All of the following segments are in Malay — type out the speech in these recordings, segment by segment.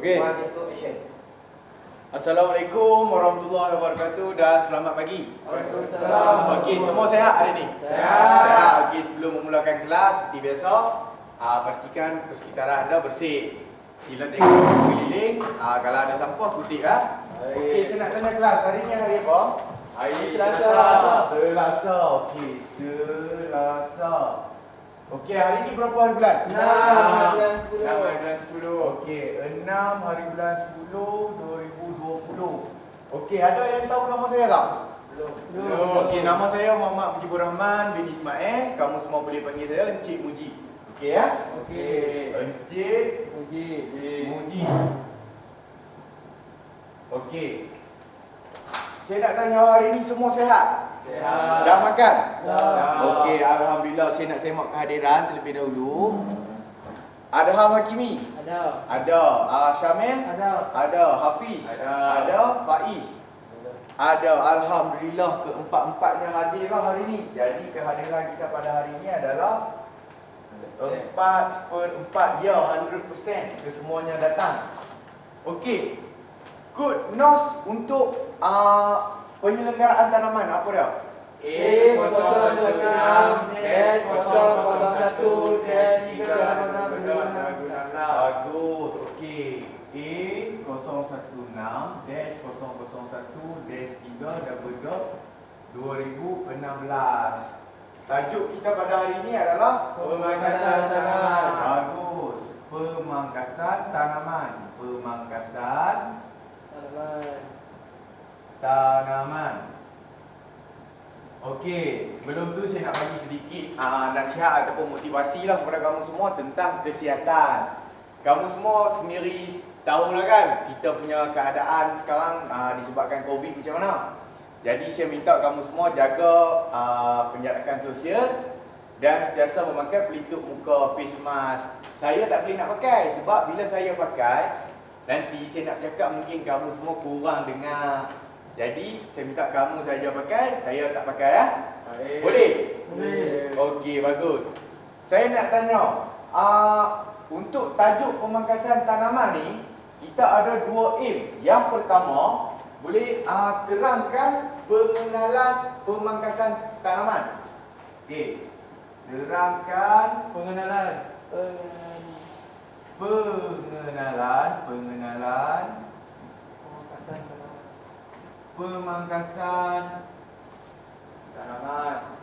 Okey. Assalamualaikum warahmatullahi wabarakatuh dan selamat pagi. Waalaikumsalam. Okey, semua sehat hari ni? Sehat. Okey, sebelum memulakan kelas seperti biasa, pastikan persekitaran anda bersih. Sila tengok keliling, kalau ada sampah kutip Okey, saya nak tanya kelas, hari ni hari apa? Hari ni Selasa. Selasa. Okey, Selasa. Okey, hari ni berapa hari bulan? 6 bulan 10. Okey, 6 hari bulan 10 2020. Okey, ada yang tahu nama saya tak? Belum. Okey, nama saya Muhammad Mujibur Rahman bin Ismail. Kamu semua boleh panggil saya Encik Muji. Okey ya? Okey. Encik Muji. Muji. Okey. Saya nak tanya hari ni semua sehat? Sehat. Dah makan? Dah. Okey, alhamdulillah. Saya nak semak kehadiran terlebih dahulu. Ada Ham Hakimi? Ada. Ada. Syamil? Ada. Ada. Hafiz? Ada. Faiz? Ada. Alhamdulillah keempat-empatnya hadirlah hari ni. Jadi kehadiran kita pada hari ni adalah 4/4, ya, 100% kesemuanya datang. Okey. Good news untuk penyelenggaraan tanaman apa dia? A001-386. Bagus. Okey. A016-001-3/2016. Tajuk kita pada hari ini adalah Pemangkasan tanaman. Bagus. Pemangkasan tanaman. Pemangkasan tanaman. Okey, belum tu saya nak bagi sedikit nasihat ataupun motivasi lah kepada kamu semua tentang kesihatan. Kamu semua sendiri tahulah kan kita punya keadaan sekarang disebabkan COVID macam mana. Jadi saya minta kamu semua jaga penjarakan sosial dan sentiasa memakai pelitup muka, face mask. Saya tak boleh nak pakai sebab bila saya pakai nanti saya nak cakap mungkin kamu semua kurang dengar. Jadi saya minta kamu saja pakai, saya tak pakai Boleh? Boleh. Okey, bagus. Saya nak tanya, untuk tajuk pemangkasan tanaman ni kita ada 2 aim. Yang pertama, boleh terangkan pengenalan pemangkasan tanaman. Okey. Terangkan Pengenalan. pemangkasan Tanaman.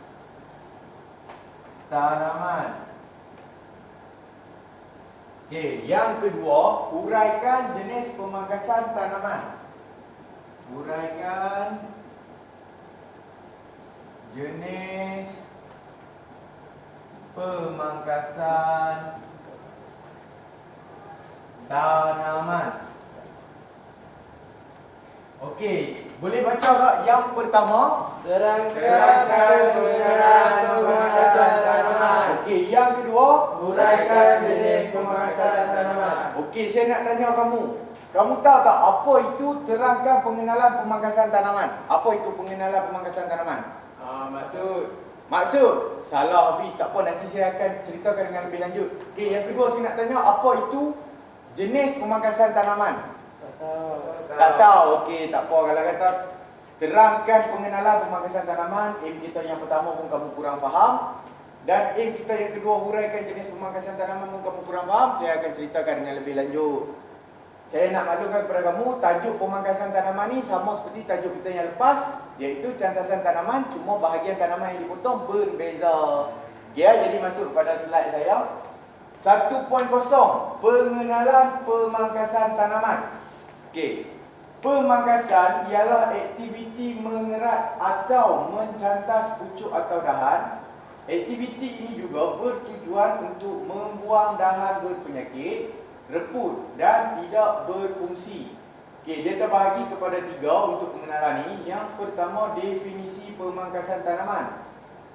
tanaman. Okey, yang kedua, uraikan jenis pemangkasan tanaman. Uraikan jenis pemangkasan tanaman. Okey, boleh baca tak yang pertama? Terangkan pengenalan pemangkasan tanaman. Okey, yang kedua? Uraikan jenis pemangkasan tanaman. Okey, saya nak tanya kamu. Kamu tahu tak apa itu terangkan pengenalan pemangkasan tanaman? Apa itu pengenalan pemangkasan tanaman? Maksud? Salah Hafiz, tak apa, nanti saya akan ceritakan dengan lebih lanjut. Okey, yang kedua saya nak tanya apa itu jenis pemangkasan tanaman? Tak tahu. Okey, tak apa. Kalau kata terangkan pengenalan pemangkasan tanaman, aim kita yang pertama pun kamu kurang faham. Dan aim kita yang kedua, huraikan jenis pemangkasan tanaman pun kamu kurang faham. Saya akan ceritakan dengan lebih lanjut. Saya nak maklumkan kepada kamu, tajuk pemangkasan tanaman ni sama seperti tajuk kita yang lepas, iaitu cantasan tanaman, cuma bahagian tanaman yang dipotong berbeza. Okey, jadi masuk kepada slide saya. 1.0, pengenalan pemangkasan tanaman. Okey. Pemangkasan ialah aktiviti mengerat atau mencantas pucuk atau dahan. Aktiviti ini juga bertujuan untuk membuang dahan berpenyakit, reput dan tidak berfungsi. Okey, dia terbahagi kepada 3 untuk pengenalan ini. Yang pertama, definisi pemangkasan tanaman.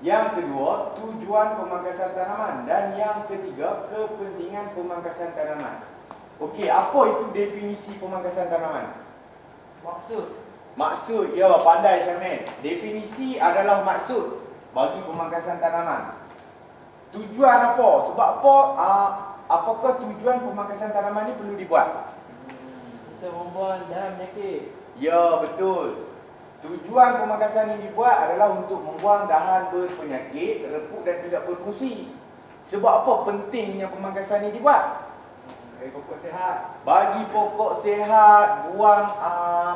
Yang kedua, tujuan pemangkasan tanaman. Dan yang ketiga, kepentingan pemangkasan tanaman. Okey, apa itu definisi pemangkasan tanaman? Maksud, ya, pandai Syamil. Definisi adalah maksud bagi pemangkasan tanaman. Tujuan apa? Sebab apa? Apakah tujuan pemangkasan tanaman ni perlu dibuat? kita membuang dahan penyakit. Ya, betul. Tujuan pemangkasan ini dibuat adalah untuk membuang dahan berpenyakit, reput dan tidak berfungsi. Sebab apa pentingnya pemangkasan ini dibuat? Bagi pokok sihat. Bagi pokok sihat, buang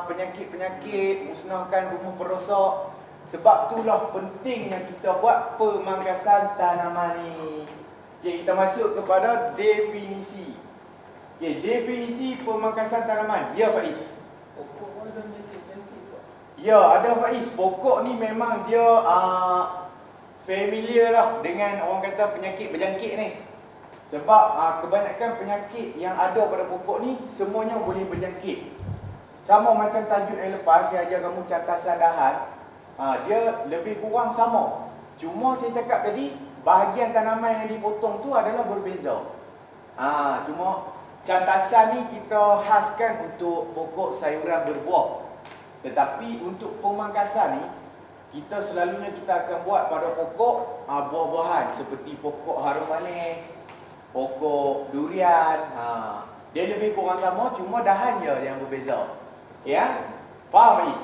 penyakit-penyakit, musnahkan rumah perosak. Sebab itulah pentingnya kita buat pemangkasan tanaman ni. Okey, kita masuk kepada definisi. Okey, definisi pemangkasan tanaman. Ya, Faiz. Pokok ada penyakit-penyakit Pak. Ya, ada Faiz. Pokok ni memang dia familiar lah dengan orang kata penyakit berjangkit ni. Sebab kebanyakan penyakit yang ada pada pokok ni semuanya boleh berjangkit. Sama macam tajuk yang lepas saya ajar kamu cantasan dahan, dia lebih kurang sama. Cuma saya cakap tadi bahagian tanaman yang dipotong tu adalah berbeza. Cuma cantasan ni kita khaskan untuk pokok sayuran berbuah. Tetapi untuk pemangkasan ni kita selalunya kita akan buat pada pokok buah-buahan seperti pokok harum manis, pokok durian. Dia lebih kurang sama, cuma dahan je yang berbeza. Ya? Faham, Faiz?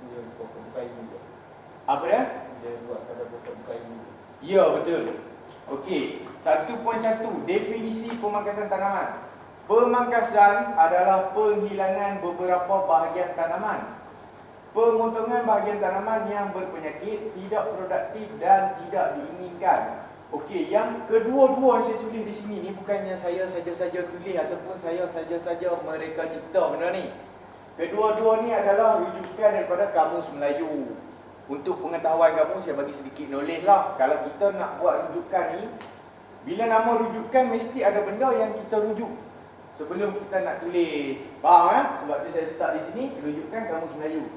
Dia pokok kayu. Apa dia? Dia buat pada pokok kayu. Ya, betul. Okey, 1.1 definisi pemangkasan tanaman. Pemangkasan adalah penghilangan beberapa bahagian tanaman. Pemotongan bahagian tanaman yang berpenyakit, tidak produktif dan tidak diinginkan. Okey, yang kedua-dua saya tulis di sini ni bukannya saya saja-saja tulis ataupun saya saja-saja mereka cipta benda ni. Kedua-dua ni adalah rujukan daripada Kamus Melayu. Untuk pengetahuan kamu, saya bagi sedikit knowledge lah. Kalau kita nak buat rujukan ni, bila nama rujukan mesti ada benda yang kita rujuk sebelum kita nak tulis. Faham? Sebab tu saya letak di sini rujukan Kamus Melayu.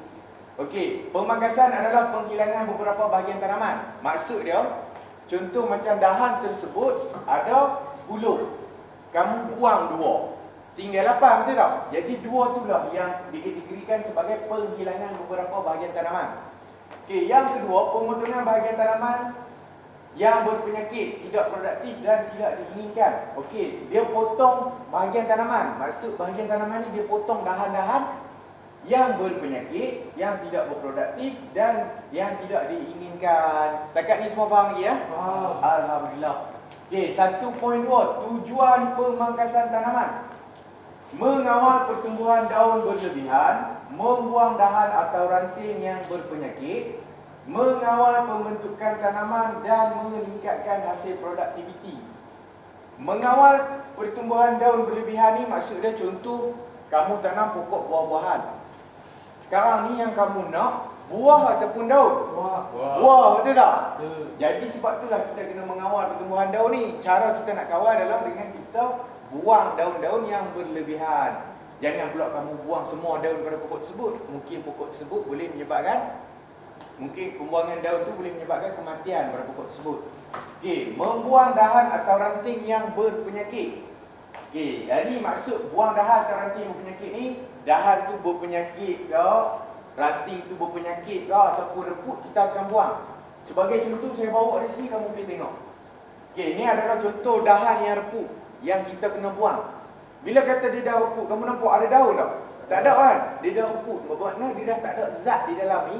Okey, pemangkasan adalah penghilangan beberapa bahagian tanaman. Maksud dia, contoh macam dahan tersebut ada 10. Kamu buang 2. Tinggal 8, betul tak? Jadi 2 itulah yang dikategorikan sebagai penghilangan beberapa bahagian tanaman. Okey, yang kedua, pemotongan bahagian tanaman yang berpenyakit, tidak produktif dan tidak diinginkan. Okey, dia potong bahagian tanaman. Maksud bahagian tanaman ni dia potong dahan-dahan yang berpenyakit, yang tidak berproduktif dan yang tidak diinginkan. Setakat ni semua faham lagi ya? Faham. Alhamdulillah. Okey, 1.2 tujuan pemangkasan tanaman. Mengawal pertumbuhan daun berlebihan, membuang dahan atau ranting yang berpenyakit, mengawal pembentukan tanaman dan meningkatkan hasil produktiviti. Mengawal pertumbuhan daun berlebihan ni maksud dia contoh kamu tanam pokok buah-buahan. Sekarang ni yang kamu nak buah ataupun daun? Wah. Buah, betul tak? Betul. Jadi sebab itulah kita kena mengawal pertumbuhan daun ni. Cara kita nak kawal adalah dengan kita buang daun-daun yang berlebihan. Jangan pula kamu buang semua daun pada pokok tersebut. Mungkin pokok tersebut boleh menyebabkan, mungkin pembuangan daun tu boleh menyebabkan kematian pada pokok tersebut. Okey, membuang dahan atau ranting yang berpenyakit. Okey, jadi maksud buang dahan atau ranting yang berpenyakit ni, dahan tu berpenyakit ke, ranting tu berpenyakit ke ataupun reput, kita akan buang. Sebagai contoh saya bawa di sini, kamu boleh tengok. Okey, ni adalah contoh dahan yang reput yang kita kena buang. Bila kata dia dah reput, kamu nampak ada daun tak? Tak ada kan? Dia dah reput. Bermakna dia dah tak ada zat di dalam ni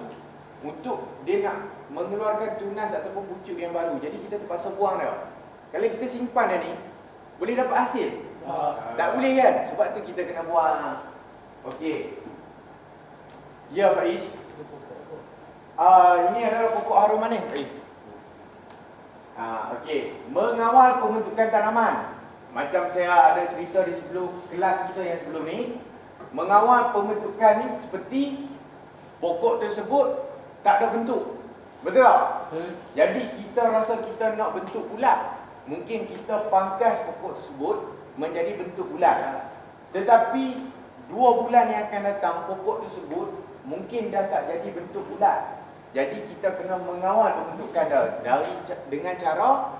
untuk dia nak mengeluarkan tunas ataupun pucuk yang baru. Jadi kita terpaksa buang dia. Kalau kita simpan dia ni, boleh dapat hasil? Tak boleh kan? Sebab tu kita kena buang. Okey. Ya Faiz. Ini adalah pokok harum manis Faiz. Okey. Mengawal pembentukan tanaman. Macam saya ada cerita di sebelum kelas kita yang sebelum ni, mengawal pembentukan ni seperti pokok tersebut tak ada bentuk. Betul tak? Jadi kita rasa kita nak bentuk bulat, mungkin kita pangkas pokok tersebut menjadi bentuk bulat. Tetapi 2 bulan yang akan datang, pokok tersebut mungkin dah tak jadi bentuk bulat. Jadi kita kena mengawal pembentukan dia dengan cara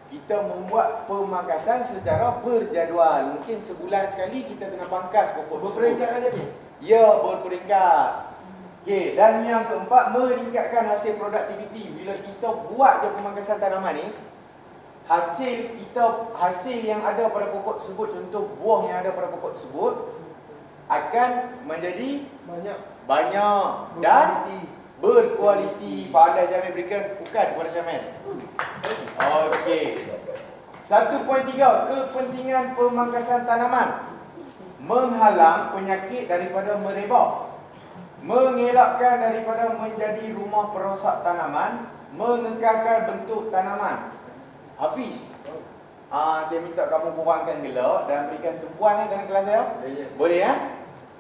kita membuat pemangkasan secara berjadual. Mungkin sebulan sekali kita kena pangkas pokok Berperingkat lagi ni? Ya, berperingkat. Okey, dan yang keempat, meningkatkan hasil produktiviti. Bila kita buat je pemangkasan tanaman ni, hasil yang ada pada pokok tersebut, contoh buah yang ada pada pokok tersebut, akan menjadi Banyak. banyak dan berkualiti. Pandai Jamil berikan bukan kepada Jamil. Okey. 1.3, kepentingan pemangkasan tanaman. Menghalang penyakit daripada merebak. Mengelakkan daripada menjadi rumah perosak tanaman. Mengekalkan bentuk tanaman. Hafiz, saya minta kamu kurangkan gelak dan berikan tumpuan dengan kelas saya. Boleh ya?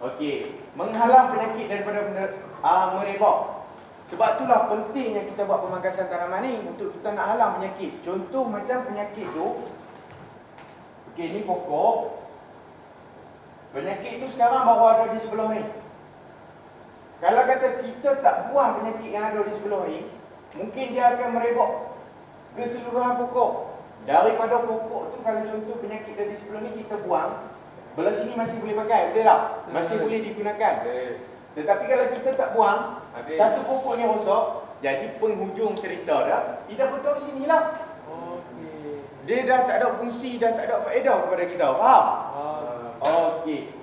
Okey. Menghalang penyakit daripada merebak. Sebab itulah pentingnya kita buat pemangkasan tanaman ni untuk kita nak halang penyakit. Contoh macam penyakit tu. Okey, ni pokok. Penyakit tu sekarang baru ada di sebelah ni. Kalau kata kita tak buang penyakit yang ada di sebelah ni, mungkin dia akan merebak keseluruhan pokok. Daripada pokok tu, kalau contoh penyakit dari sebelah ni kita buang, belah sini masih boleh pakai, betul tak? Masih boleh digunakan. Tetapi kalau kita tak buang, satu pokok ni rosak, jadi penghujung cerita dah, dia dah betul di sini lah. Dia dah tak ada fungsi, dah tak ada faedah kepada kita. Faham? Okey.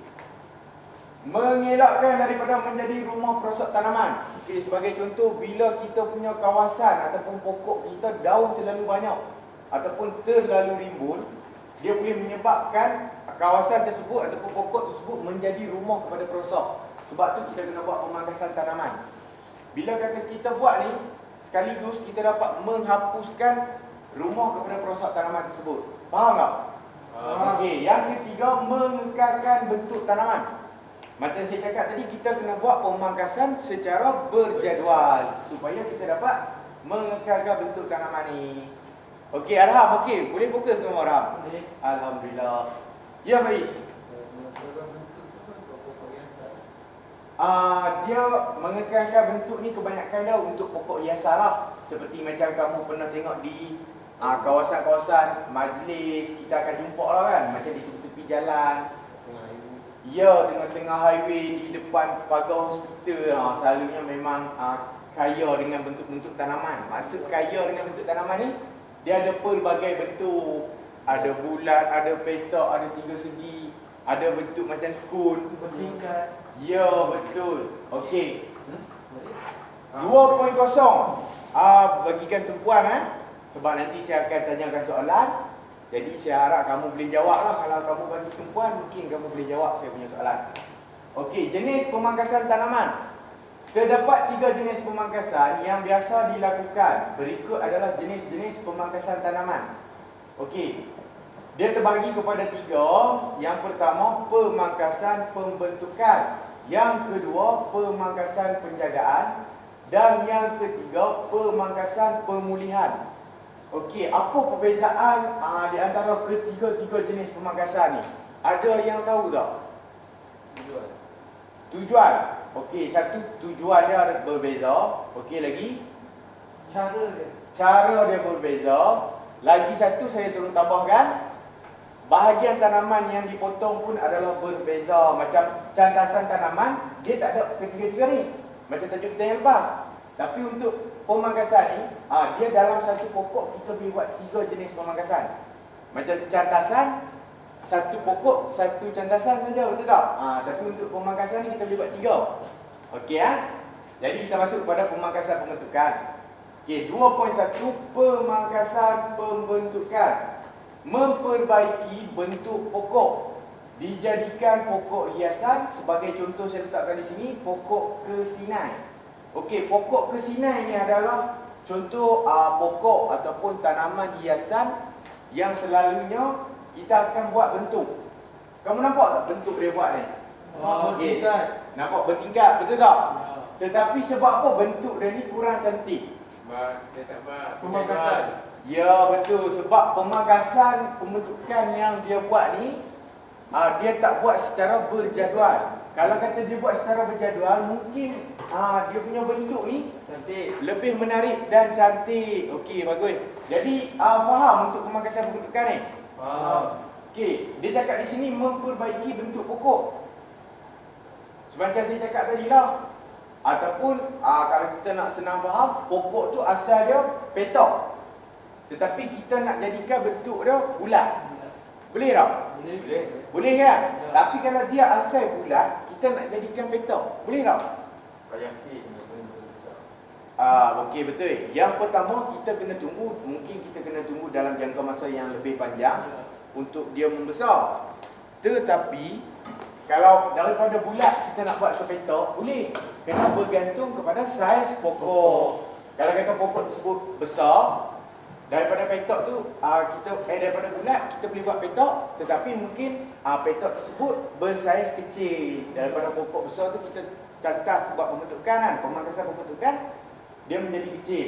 Mengelakkan daripada menjadi rumah perosak tanaman. Okey, sebagai contoh, bila kita punya kawasan ataupun pokok kita daun terlalu banyak ataupun terlalu rimbun, dia boleh menyebabkan kawasan tersebut ataupun pokok tersebut menjadi rumah kepada perosak. Sebab tu kita kena buat pemangkasan tanaman. Bila kata kita buat ni, sekaligus kita dapat menghapuskan rumah kepada perosak tanaman tersebut. Faham tak? Okey, yang ketiga, mengekalkan bentuk tanaman. Macam saya cakap tadi, kita kena buat pemangkasan secara berjadual supaya kita dapat mengekalkan bentuk tanaman ni. Okey, Arham, okey, boleh fokus semua Arham? Boleh. Alhamdulillah. Ya, baik. Dia mengekalkan bentuk ni kebanyakan dah untuk pokok hiasan lah. Seperti macam kamu pernah tengok di kawasan-kawasan majlis, kita akan jumpa lah kan, macam di tepi-tepi jalan. Ya, tengah-tengah highway, di depan pagar hospital, selalunya memang kaya dengan bentuk-bentuk tanaman. Maksud kaya dengan bentuk tanaman ni, dia ada pelbagai bentuk. Ada bulat, ada petak, ada tiga segi, ada bentuk macam kun. Bertingkat. Ya, betul. Okey. 2.0. Bagikan tumpuan sebab nanti saya akan tanyakan soalan. Jadi saya harap kamu boleh jawab lah. Kalau kamu bagi tumpuan, mungkin kamu boleh jawab saya punya soalan. Okey, jenis pemangkasan tanaman. Terdapat 3 jenis pemangkasan yang biasa dilakukan. Berikut adalah jenis-jenis pemangkasan tanaman. Okey, dia terbagi kepada 3. Yang pertama, pemangkasan pembentukan. Yang kedua, pemangkasan penjagaan. Dan yang ketiga, pemangkasan pemulihan. Okey, apa perbezaan di antara ketiga-tiga jenis pemangkasan ni? Ada yang tahu tak? Tujuan. Okey, satu tujuan dia berbeza. Okey, lagi? Cara dia berbeza. Lagi satu saya turut tambahkan, bahagian tanaman yang dipotong pun adalah berbeza. Macam cantasan tanaman, dia tak ada ketiga-tiga ni. Macam tajuk kita yang lepas. Tapi untuk pemangkasan ni, dia dalam satu pokok kita boleh buat 3 jenis pemangkasan. Macam cantasan, satu pokok, satu cantasan saja, betul tak? Tapi untuk pemangkasan ni kita boleh buat 3. Okey Jadi kita masuk kepada pemangkasan pembentukan. Okey, 2.1, pemangkasan pembentukan. Memperbaiki bentuk pokok. Dijadikan pokok hiasan. Sebagai contoh saya letakkan di sini, pokok kesinai. Okey, pokok kesinai ni adalah contoh pokok ataupun tanaman hiasan yang selalunya kita akan buat bentuk. Kamu nampak tak bentuk dia buat ni? Bertingkat. Nampak bertingkat, betul tak? Tetapi sebab apa bentuk dia ni kurang cantik? Pemangkasan. Ya, betul. Sebab pemangkasan pembentukan yang dia buat ni, dia tak buat secara berjadual. Kalau kata dia buat secara berjadual, mungkin dia punya bentuk ni Cantik. lebih menarik dan cantik. Okey, bagus. Jadi faham untuk pemangkasan pembentukan ni? Faham. Okey, dia cakap di sini memperbaiki bentuk pokok. Macam saya cakap tadi lah. Ataupun kalau kita nak senang faham, pokok tu asal dia petak. Tetapi kita nak jadikan bentuk dia bulat. Boleh tak? Boleh. Boleh kan? Ya. Tapi kalau dia asal bulat, kita nak jadikan petok. Boleh tak? Payah sikit kena benda besar. Okey, betul. Yang pertama kita kena tunggu, mungkin kita kena tunggu dalam jangka masa yang lebih panjang untuk dia membesar. Tetapi kalau daripada bulat kita nak buat ke petok, boleh. Kena bergantung kepada saiz pokok. Kalau kata pokok tersebut besar, daripada petok tu daripada bulat kita boleh buat petok, tetapi mungkin petok tersebut bersaiz kecil. Daripada pokok besar tu kita cantas buat pembentukan kan, pemangkasan pembentukan, dia menjadi kecil.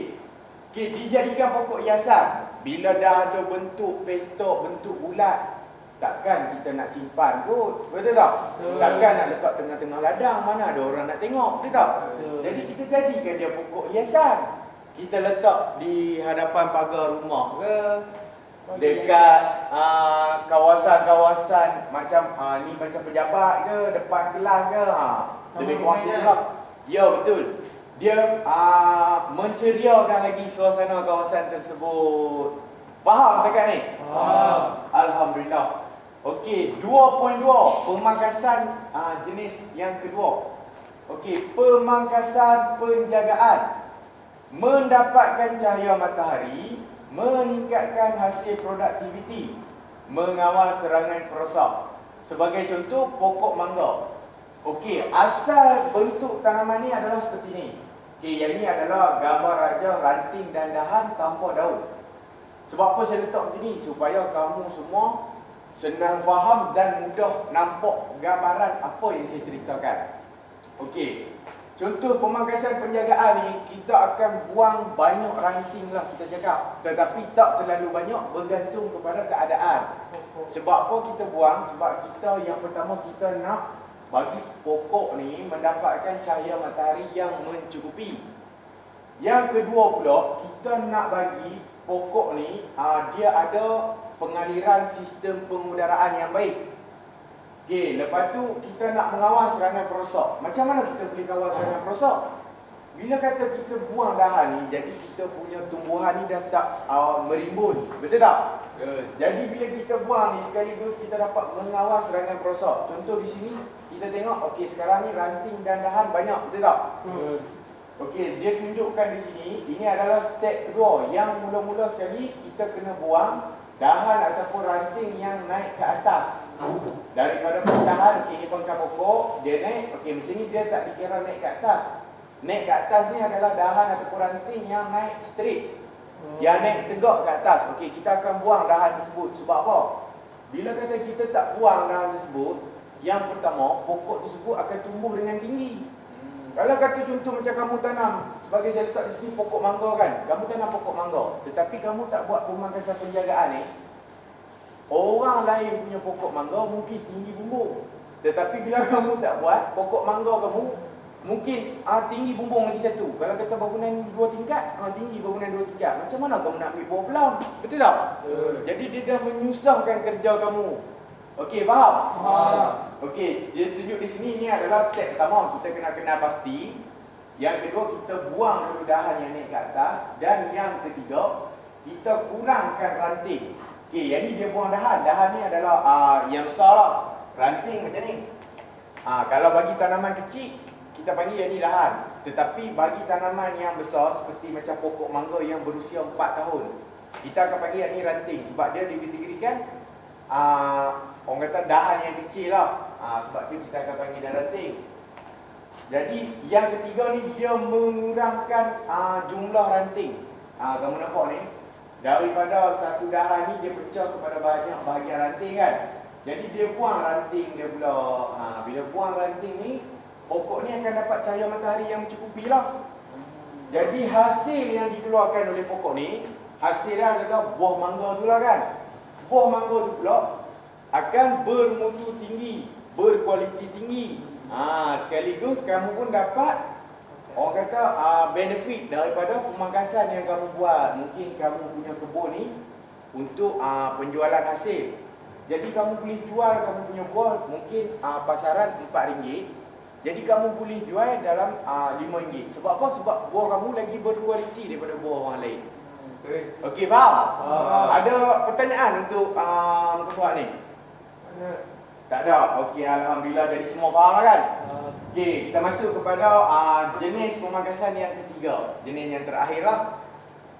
Okey, dijadikan pokok hiasan. Bila dah ada bentuk petok, bentuk bulat, takkan kita nak simpan kot, betul tak? Betul. Takkan nak letak tengah-tengah ladang, mana ada orang nak tengok, betul tak? Betul. Jadi kita jadikan dia pokok hiasan. Kita letak di hadapan pagar rumah ke, dekat kawasan-kawasan macam ni macam pejabat ke, depan kelas ke, lebih kurang tu lah. Ya, betul. Dia menceriakan lagi suasana kawasan tersebut. Faham setakat ni? Faham. Alhamdulillah. Okey, 2.2 pemangkasan jenis yang kedua. Okey, pemangkasan penjagaan. Mendapatkan cahaya matahari, meningkatkan hasil produktiviti, mengawal serangan perosak. Sebagai contoh, pokok mangga. Okey, asal bentuk tanaman ni adalah seperti ni. Okey, yang ni adalah gambar raja ranting dan dahan tanpa daun. Sebab apa saya letak macam ni? Supaya kamu semua senang faham dan mudah nampak gambaran apa yang saya ceritakan. Okey, contoh pemangkasan penjagaan ni, kita akan buang banyak ranting lah kita cakap. Tetapi tak terlalu banyak, bergantung kepada keadaan. Sebab apa kita buang? Sebab kita yang pertama kita nak bagi pokok ni mendapatkan cahaya matahari yang mencukupi. Yang kedua pula, kita nak bagi pokok ni dia ada pengaliran sistem pengudaraan yang baik. Okey, lepas tu kita nak mengawal serangan perosak. Macam mana kita boleh kawal serangan perosak? Bila kata kita buang dahan ni, jadi kita punya tumbuhan ni dah tak merimbun. Betul tak? Betul. Jadi bila kita buang ni, sekaligus kita dapat mengawal serangan perosak. Contoh di sini, kita tengok, okey sekarang ni ranting dan dahan banyak. Betul tak? Betul. Okey, dia tunjukkan di sini, ini adalah step kedua. Yang mula-mula sekali, kita kena buang dahan ataupun ranting yang naik ke atas. Daripada pecahan, okey, ni pangkal pokok, dia naik, okey macam ni dia tak dikira naik ke atas. Naik ke atas ni adalah dahan ataupun ranting yang naik straight. Yang naik tegak ke atas. Okey, kita akan buang dahan tersebut. Sebab apa? Bila kata kita tak buang dahan tersebut, yang pertama, pokok tersebut akan tumbuh dengan tinggi. Kalau kata contoh macam kamu tanam, sebagai saya letak di sini pokok mangga kan, kamu tanam pokok mangga, tetapi kamu tak buat pemangkasan penjagaan ni, orang lain punya pokok mangga mungkin tinggi bumbung. Tetapi bila kamu tak buat, pokok mangga kamu mungkin tinggi bumbung lagi satu. Kalau kata bangunan 2 tingkat, tinggi bangunan 2 tingkat. Macam mana kamu nak ambil buah pelam? Betul tak? Betul. Jadi dia dah menyusahkan kerja kamu. Okey, faham? Faham. Okey, dia tunjuk di sini ni adalah step pertama, kita kena kenal pasti. Yang kedua, kita buang dulu dahan yang naik ke atas. Dan yang ketiga, kita kurangkan ranting. Okey, yang ni dia buang dahan. Dahan ni adalah yang besar lah. Ranting macam ni. Kalau bagi tanaman kecil, kita panggil yang ni dahan. Tetapi bagi tanaman yang besar, seperti macam pokok mangga yang berusia 4 tahun, kita akan panggil yang ni ranting. Sebab dia dikategorikan orang kata dahan yang kecil lah. Sebab tu kita akan panggil dia ranting. Jadi yang ketiga ni dia mengurangkan jumlah ranting. Kamu nampak ni, daripada satu dahan ni dia pecah kepada banyak bahagian ranting kan. Jadi dia buang ranting dia pula. Bila buang ranting ni, pokok ni akan dapat cahaya matahari yang mencukupi lah. Jadi hasil yang dikeluarkan oleh pokok ni, hasilnya adalah buah mangga tu lah kan. Buah mangga tu pula akan bermutu tinggi, berkualiti tinggi. Sekaligus kamu pun dapat, orang kata benefit daripada pemangkasan yang kamu buat. Mungkin kamu punya kebun ni untuk penjualan hasil. Jadi kamu boleh jual kamu punya buah mungkin pasaran RM4. Jadi kamu boleh jual dalam RM5. Sebab apa? Sebab buah kamu lagi berkualiti daripada buah orang lain. Okey, faham? Ada pertanyaan untuk muka surat ni? Tak ada. Okey, alhamdulillah jadi semua faham kan? Okey, kita masuk kepada jenis pemangkasan yang ketiga. Jenis yang terakhir lah.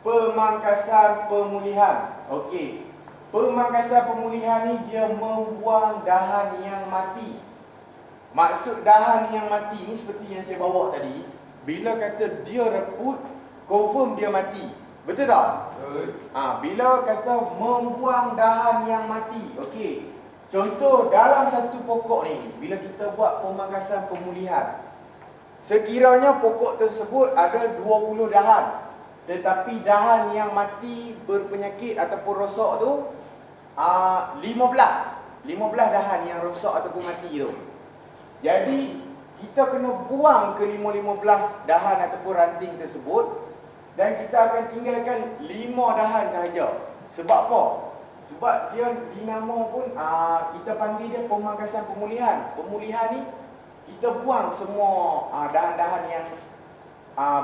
Pemangkasan pemulihan. Okey. Pemangkasan pemulihan ni dia membuang dahan yang mati. Maksud dahan yang mati ni seperti yang saya bawa tadi. Bila kata dia reput, confirm dia mati. Betul tak? Bila kata membuang dahan yang mati. Okey. Contoh dalam satu pokok ni, bila kita buat pemangkasan pemulihan, sekiranya pokok tersebut ada 20 dahan. Tetapi dahan yang mati berpenyakit ataupun rosak tu 15 dahan yang rosak ataupun mati tu. Jadi kita kena buang ke 15 dahan ataupun ranting tersebut, dan kita akan tinggalkan 5 dahan sahaja. Sebab apa? Sebab dia dinama pun kita panggil dia pemangkasan pemulihan. Pemulihan ni kita buang semua dahan-dahan yang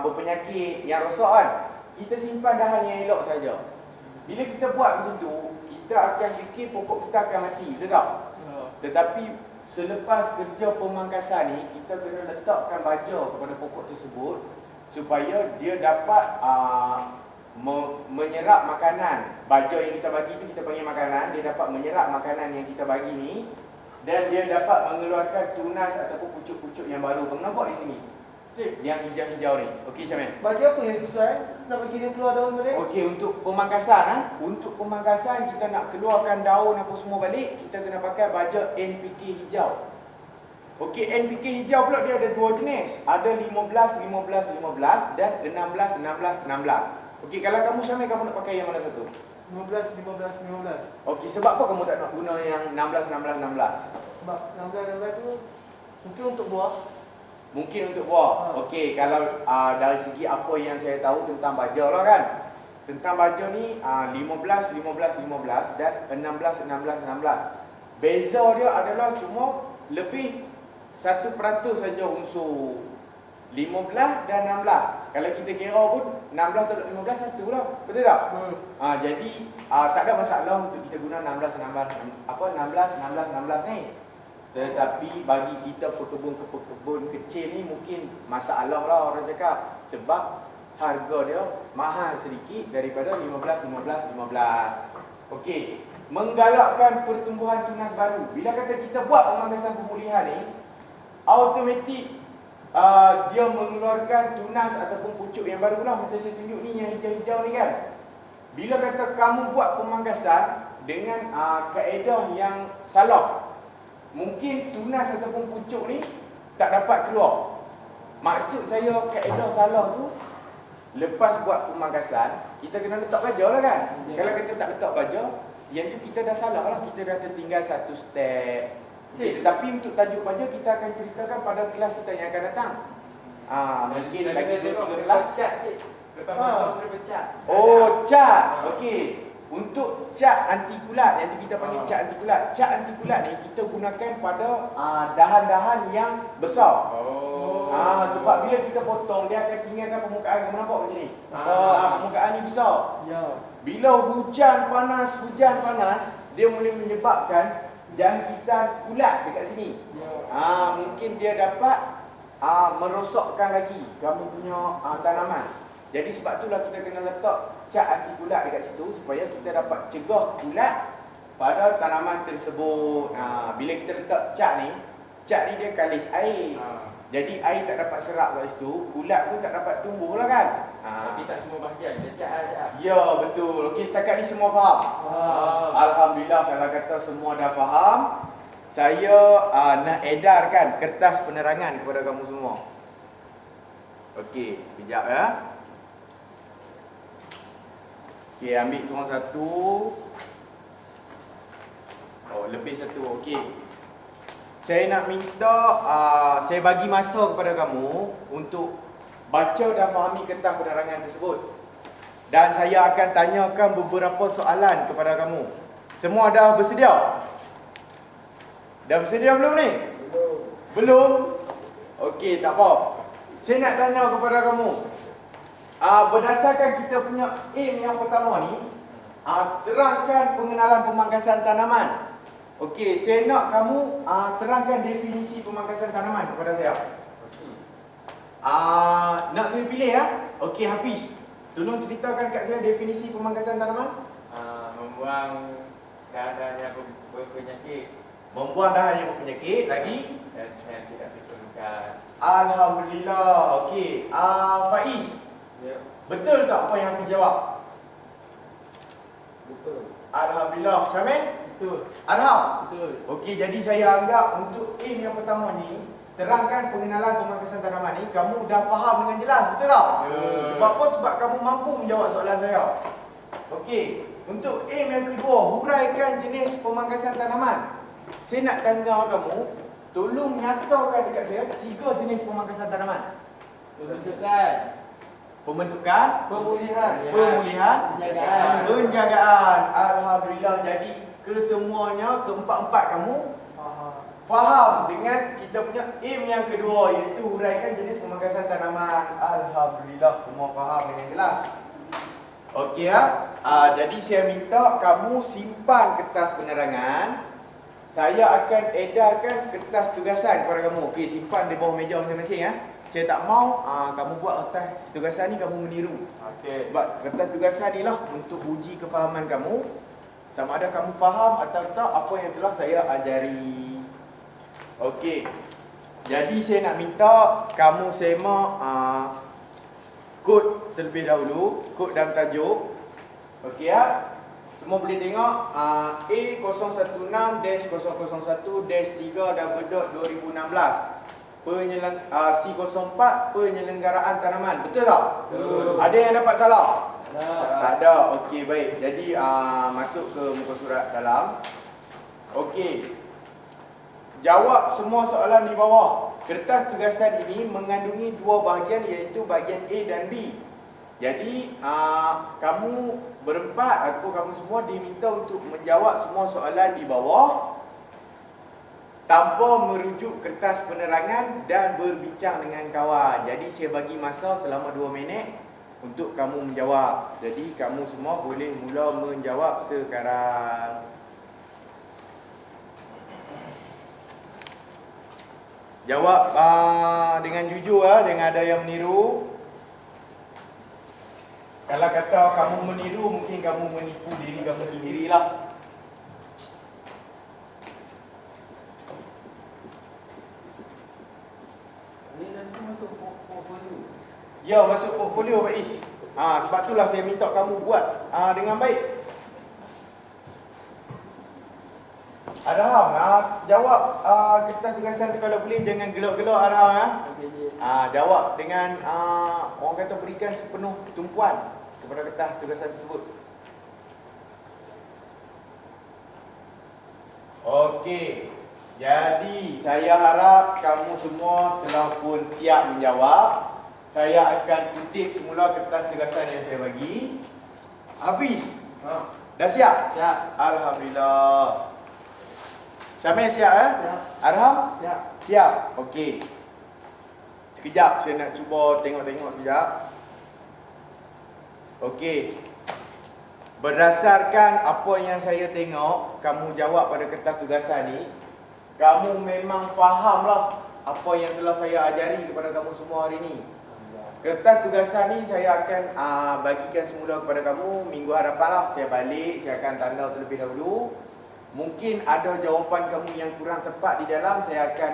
berpenyakit, yang rosak kan. Kita simpan dahan yang elok saja. Bila kita buat macam tu, kita akan fikir pokok kita akan mati, betul tak? Tetapi selepas kerja pemangkasan ni, kita kena letakkan baja kepada pokok tersebut supaya dia dapat menyerap makanan. Baja yang kita bagi tu kita panggil makanan. Dia dapat menyerap makanan yang kita bagi ni, dan dia dapat mengeluarkan tunas ataupun pucuk-pucuk yang baru. Kamu nampak di sini? Yang hijau-hijau ni. Okey, Syamil. Bagi apa yang susah? Nak bagi dia keluar daun balik? Okey, untuk pemangkasan untuk pemangkasan kita nak keluarkan daun apa semua balik, kita kena pakai baja NPK hijau. Okey, NPK hijau pula dia ada dua jenis. Ada 15 dan 16. Okey, kalau kamu Syamil, kamu nak pakai yang mana satu? 15. Okey, sebab apa kamu tak nak guna yang 16? Sebab 16 tu mungkin untuk buah. Mungkin untuk buah. Okey, kalau dari segi apa yang saya tahu tentang baja lah kan. Tentang baja ni 15 dan 16. Beza dia adalah cuma lebih 1% saja unsur 15 dan 16. Kalau kita kira pun 16 atau 15 satu lah. Betul tak? Jadi tak ada masalah untuk kita guna 16 ni. Tetapi bagi kita pekebun kecil ni mungkin masalah lah orang cakap. Sebab harga dia mahal sedikit daripada 15. Okey, menggalakkan pertumbuhan tunas baru. Bila kata kita buat pemangkasan pemulihan ni, automatik dia mengeluarkan tunas ataupun pucuk yang baru lah. Macam saya tunjuk ni yang hijau-hijau ni kan. Bila kata kamu buat pemangkasan dengan kaedah yang salah, mungkin tunas ataupun pucuk ni tak dapat keluar. Maksud saya kaedah salah tu, lepas buat pemangkasan, kita kena letak baja lah kan. Kalau kita tak letak baja, yang tu kita dah salah lah. Kita dah tertinggal satu step. Tetapi untuk tajuk baja kita akan ceritakan pada kelas kita yang akan datang. Mungkin lagi 2-3 kelas. Oh, cat. Okey. Untuk cat anti kulat, yang kita panggil cat anti kulat. Cat anti kulat ni kita gunakan pada dahan-dahan yang besar. Sebab bila kita potong, dia akan tinggalkan permukaan. Kamu nampak macam ni? Permukaan ni besar. Bila hujan panas, dia boleh menyebabkan jangkitan kulat dekat sini. Mungkin dia dapat merosakkan lagi kamu punya tanaman. Jadi sebab itulah kita kena letak cat anti kulat dekat situ supaya kita dapat cegah kulat pada tanaman tersebut. Bila kita letak cat ni dia kalis air. Jadi air tak dapat serap kat situ, kulat pun tak dapat tumbuh lah kan. Tapi tak semua bahagian, dia cat lah. Ya, betul. Okey, setakat ni semua faham? Alhamdulillah, kalau kata semua dah faham, saya nak edarkan kertas penerangan kepada kamu semua. Okey, sekejap ya. Okey, ambil seorang satu. Oh, lebih satu. Okey. Saya nak minta, saya bagi masa kepada kamu untuk baca dan fahami kertas penerangan tersebut. Dan saya akan tanyakan beberapa soalan kepada kamu. Semua dah bersedia? Dah bersedia belum ni? Belum? Okey, tak apa. Saya nak tanya kepada kamu. Berdasarkan kita punya aim yang pertama ni, terangkan pengenalan pemangkasan tanaman. Okey, saya nak kamu terangkan definisi pemangkasan tanaman kepada saya. Okey. Nak saya pilih ya? Okey Hafiz, tolong ceritakan kat saya definisi pemangkasan tanaman. Membuang dahan yang berpenyakit Membuang dahan yang berpenyakit lagi. dan yang tidak diperlukan. Alhamdulillah. Okey, Faiz, Ya, betul tak apa yang Hafiz jawab? betul. Alhamdulillah. Syamil? Betul. Arham? Betul. Okey, jadi saya anggap untuk aim yang pertama ni, terangkan pengenalan pemangkasan tanaman ni, kamu dah faham dengan jelas, betul tak? Ya. Sebab apa? Sebab kamu mampu menjawab soalan saya. Okey, untuk aim yang kedua, huraikan jenis pemangkasan tanaman. Saya nak tanya kamu, tolong nyatakan dekat saya 3 jenis pemangkasan tanaman. Pembentukan. Pembentukan, Pemulihan. pemulihan, Penjagaan. penjagaan. Alhamdulillah, jadi kesemuanya, keempat-empat kamu Faham. faham dengan kita punya aim yang kedua, iaitu huraikan jenis pemangkasan tanaman. Alhamdulillah, semua faham dengan jelas. Okey ya. Jadi saya minta kamu simpan kertas penerangan. Saya akan edarkan kertas tugasan kepada kamu. Okey, simpan di bawah meja masing-masing ya. Saya tak mau kamu buat kertas tugasan ni kamu meniru. Okey. Sebab kertas tugasan ni lah untuk uji kefahaman kamu, sama ada kamu faham atau tak apa yang telah saya ajari. Okey. Jadi saya nak minta kamu semak kod terlebih dahulu, kod dan tajuk. Okey ya. Semua boleh tengok A016-001-3/2016. C04 penyelenggaraan tanaman. Betul tak? Betul. Ada yang dapat salah? Nah. Tak ada. Okey, baik. Jadi masuk ke muka surat dalam. Okey. Jawab semua soalan di bawah. Kertas tugasan ini mengandungi 2 bahagian, iaitu bahagian A dan B. Jadi kamu berempat ataupun kamu semua diminta untuk menjawab semua soalan di bawah tanpa merujuk kertas penerangan dan berbincang dengan kawan. Jadi saya bagi masa selama 2 minit untuk kamu menjawab. Jadi kamu semua boleh mula menjawab sekarang. Jawab dengan jujur jangan ada yang meniru. Kalau kata kamu meniru, mungkin kamu menipu diri kamu sendirilah. Ini nanti masuk portfolio. Ya, masuk portfolio Pak Ish. Sebab itulah saya minta kamu buat dengan baik. Arham, jawab kertas tugasan tu kalau boleh jangan gelak-gelak Arham ya. Okey. Jawab dengan orang kata berikan sepenuh tumpuan kepada kertas tugasan tersebut. Okey. Jadi saya harap kamu semua telah pun siap menjawab. Saya akan kutip semula kertas tugasan yang saya bagi. Hafiz, dah siap? Siap. Alhamdulillah. Syamil siap Siap. Arham? Siap. Siap. Okey. Sekejap saya nak cuba tengok-tengok sekejap. Okey. Berdasarkan apa yang saya tengok, kamu jawab pada kertas tugasan ni, kamu memang fahamlah apa yang telah saya ajari kepada kamu semua hari ni. Kertas tugasan ni saya akan bagikan semula kepada kamu minggu hadapan lah. Saya balik, saya akan tanda terlebih dahulu. Mungkin ada jawapan kamu yang kurang tepat di dalam, saya akan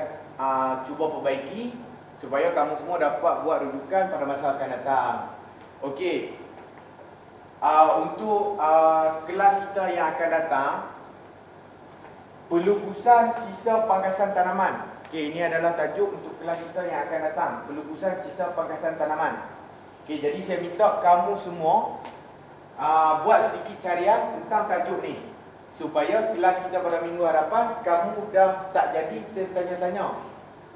cuba perbaiki supaya kamu semua dapat buat rujukan pada masa akan datang. Okey. Untuk kelas kita yang akan datang, pelupusan sisa pangkasan tanaman. Okey, ini adalah tajuk untuk kelas kita yang akan datang, pelupusan sisa pangkasan tanaman. Okey, jadi saya minta kamu semua buat sedikit carian tentang tajuk ni, supaya kelas kita pada minggu hadapan kamu dah tak jadi tertanya-tanya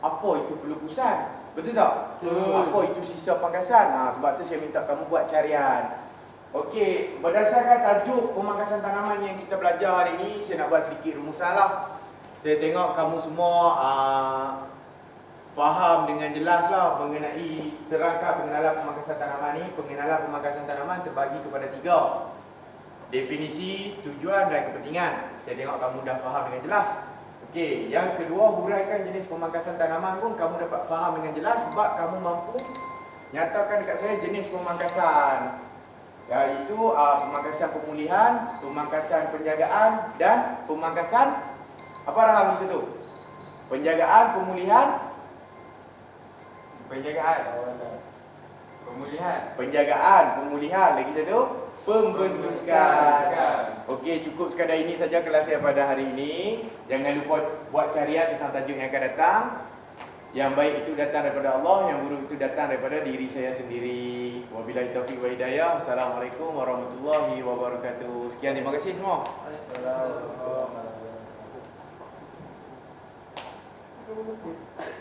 apa itu pelupusan, betul tak? Betul. Apa itu sisa pangkasan? Sebab tu saya minta kamu buat carian. Okey, berdasarkan tajuk pemangkasan tanaman yang kita belajar hari ini, saya nak buat sedikit rumusan lah. Saya tengok kamu semua faham dengan jelas lah mengenai terangkan pengenalan pemangkasan tanaman ni. Pengenalan pemangkasan tanaman terbagi kepada 3. definisi, tujuan dan kepentingan. Saya tengok kamu dah faham dengan jelas. Okey, yang kedua, huraikan jenis pemangkasan tanaman pun kamu dapat faham dengan jelas sebab kamu mampu nyatakan dekat saya jenis pemangkasan, iaitu pemangkasan pemulihan, pemangkasan penjagaan dan pemangkasan apa Raham di situ? Penjagaan, pemulihan, Penjagaan. Pemulihan. penjagaan, pemulihan, lagi satu pembentukan. Okey, cukup sekadar ini saja kelas saya pada hari ini. Jangan lupa buat carian tentang tajuk yang akan datang. Yang baik itu datang daripada Allah, yang buruk itu datang daripada diri saya sendiri. Wabillahi taufiq wa hidayah. Assalamualaikum warahmatullahi wabarakatuh. Sekian, terima kasih semua. Assalamualaikum warahmatullahi wabarakatuh.